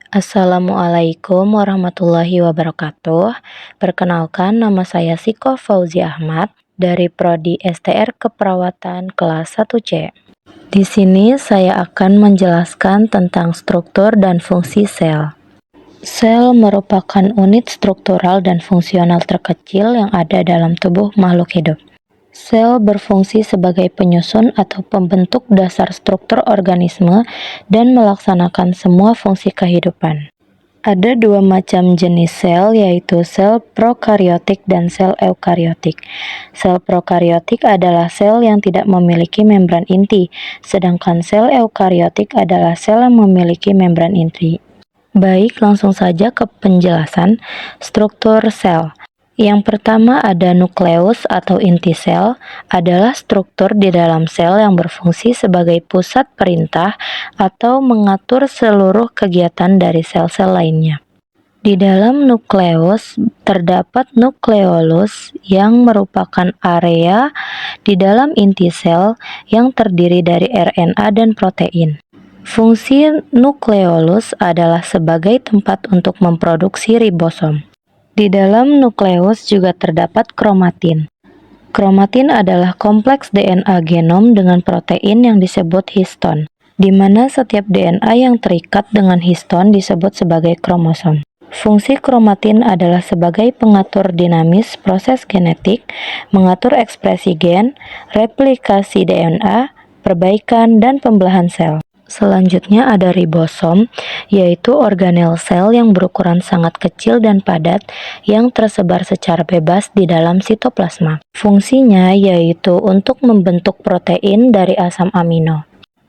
Assalamualaikum warahmatullahi wabarakatuh. Perkenalkan, nama saya Siko Fauzi Ahmad dari Prodi STR Keperawatan kelas 1C. Di sini saya akan menjelaskan tentang struktur dan fungsi sel. Sel merupakan unit struktural dan fungsional terkecil yang ada dalam tubuh makhluk hidup. Sel berfungsi sebagai penyusun atau pembentuk dasar struktur organisme dan melaksanakan semua fungsi kehidupan. Ada dua macam jenis sel, yaitu sel prokariotik dan sel eukariotik. Sel prokariotik adalah sel yang tidak memiliki membran inti, sedangkan sel eukariotik adalah sel yang memiliki membran inti. Baik, langsung saja ke penjelasan struktur sel. Yang pertama ada nukleus atau inti sel, adalah struktur di dalam sel yang berfungsi sebagai pusat perintah atau mengatur seluruh kegiatan dari sel-sel lainnya. Di dalam nukleus terdapat nukleolus yang merupakan area di dalam inti sel yang terdiri dari RNA dan protein. Fungsi nukleolus adalah sebagai tempat untuk memproduksi ribosom. Di dalam nukleus juga terdapat kromatin. Kromatin adalah kompleks DNA genom dengan protein yang disebut histon, di mana setiap DNA yang terikat dengan histon disebut sebagai kromosom. Fungsi kromatin adalah sebagai pengatur dinamis proses genetik, mengatur ekspresi gen, replikasi DNA, perbaikan, dan pembelahan sel. Selanjutnya ada ribosom, yaitu organel sel yang berukuran sangat kecil dan padat yang tersebar secara bebas di dalam sitoplasma. Fungsinya yaitu untuk membentuk protein dari asam amino.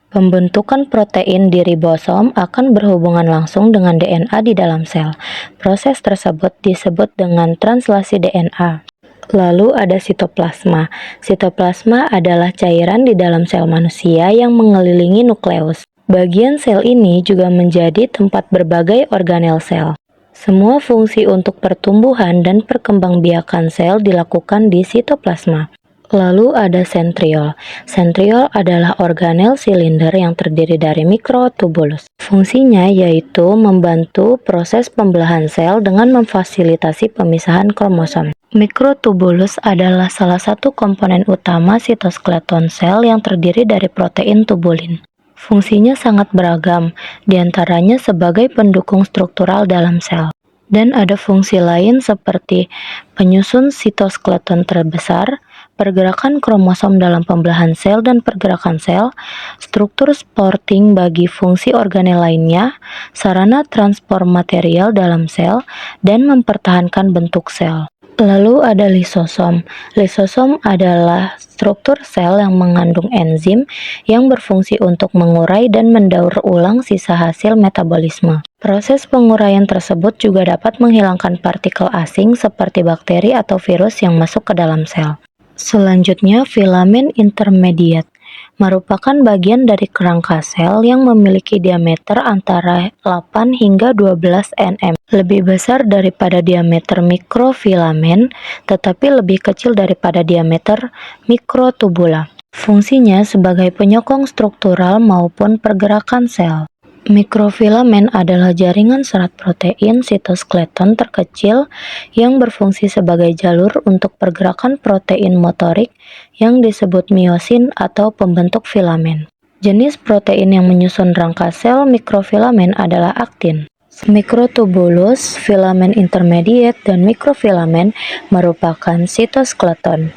Pembentukan protein di ribosom akan berhubungan langsung dengan DNA di dalam sel. Proses tersebut disebut dengan translasi DNA. Lalu ada sitoplasma. Sitoplasma adalah cairan di dalam sel manusia yang mengelilingi nukleus. Bagian sel ini juga menjadi tempat berbagai organel sel. Semua fungsi untuk pertumbuhan dan perkembangbiakan sel dilakukan di sitoplasma. Lalu ada sentriol. Sentriol adalah organel silinder yang terdiri dari mikrotubulus. Fungsinya yaitu membantu proses pembelahan sel dengan memfasilitasi pemisahan kromosom. Mikrotubulus adalah salah satu komponen utama sitoskeleton sel yang terdiri dari protein tubulin. Fungsinya sangat beragam, diantaranya sebagai pendukung struktural dalam sel. Dan ada fungsi lain seperti penyusun sitoskeleton terbesar, pergerakan kromosom dalam pembelahan sel dan pergerakan sel, struktur supporting bagi fungsi organel lainnya, sarana transport material dalam sel, dan mempertahankan bentuk sel. Lalu ada lisosom. Lisosom adalah struktur sel yang mengandung enzim yang berfungsi untuk mengurai dan mendaur ulang sisa hasil metabolisme. Proses penguraian tersebut juga dapat menghilangkan partikel asing seperti bakteri atau virus yang masuk ke dalam sel. Selanjutnya, filamen intermediate merupakan bagian dari kerangka sel yang memiliki diameter antara 8 hingga 12 nm. Lebih besar daripada diameter mikrofilamen, tetapi lebih kecil daripada diameter mikrotubula. Fungsinya sebagai penyokong struktural maupun pergerakan sel. Mikrofilamen adalah jaringan serat protein sitoskeleton terkecil yang berfungsi sebagai jalur untuk pergerakan protein motorik yang disebut miosin atau pembentuk filamen. Jenis protein yang menyusun rangka sel mikrofilamen adalah aktin. Mikrotubulus, filamen intermediate, dan mikrofilamen merupakan sitoskeleton,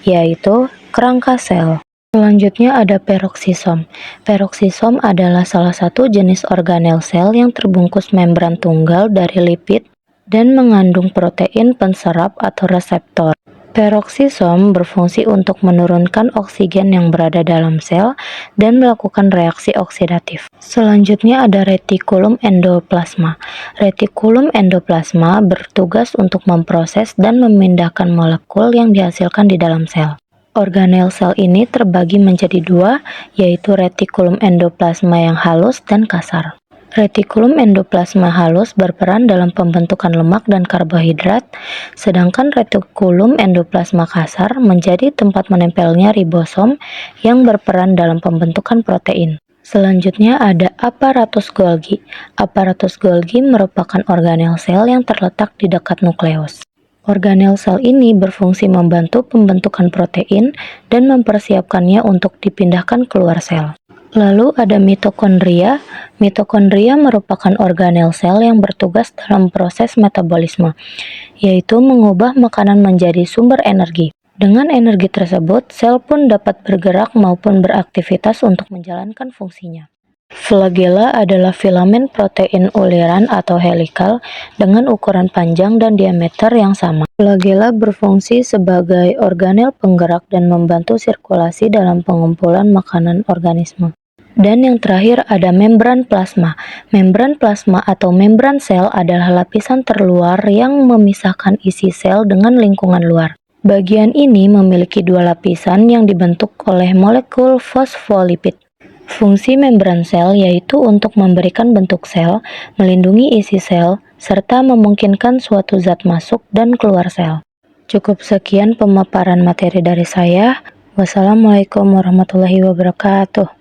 yaitu kerangka sel. Selanjutnya ada peroksisom. Peroksisom adalah salah satu jenis organel sel yang terbungkus membran tunggal dari lipid dan mengandung protein penserap atau reseptor. Peroksisom berfungsi untuk menurunkan oksigen yang berada dalam sel dan melakukan reaksi oksidatif. Selanjutnya ada retikulum endoplasma. Retikulum endoplasma bertugas untuk memproses dan memindahkan molekul yang dihasilkan di dalam sel. Organel sel ini terbagi menjadi dua, yaitu retikulum endoplasma yang halus dan kasar. Retikulum endoplasma halus berperan dalam pembentukan lemak dan karbohidrat, sedangkan retikulum endoplasma kasar menjadi tempat menempelnya ribosom yang berperan dalam pembentukan protein. Selanjutnya ada aparatus Golgi. Aparatus Golgi merupakan organel sel yang terletak di dekat nukleus. Organel sel ini berfungsi membantu pembentukan protein dan mempersiapkannya untuk dipindahkan keluar sel. Lalu ada mitokondria. Mitokondria merupakan organel sel yang bertugas dalam proses metabolisme, yaitu mengubah makanan menjadi sumber energi. Dengan energi tersebut, sel pun dapat bergerak maupun beraktivitas untuk menjalankan fungsinya. Flagella adalah filamen protein uliran atau helikal dengan ukuran panjang dan diameter yang sama. Flagella berfungsi sebagai organel penggerak dan membantu sirkulasi dalam pengumpulan makanan organisme. Dan yang terakhir ada membran plasma. Membran plasma atau membran sel adalah lapisan terluar yang memisahkan isi sel dengan lingkungan luar. Bagian ini memiliki dua lapisan yang dibentuk oleh molekul fosfolipid. Fungsi membran sel yaitu untuk memberikan bentuk sel, melindungi isi sel, serta memungkinkan suatu zat masuk dan keluar sel. Cukup sekian pemaparan materi dari saya. Wassalamualaikum warahmatullahi wabarakatuh.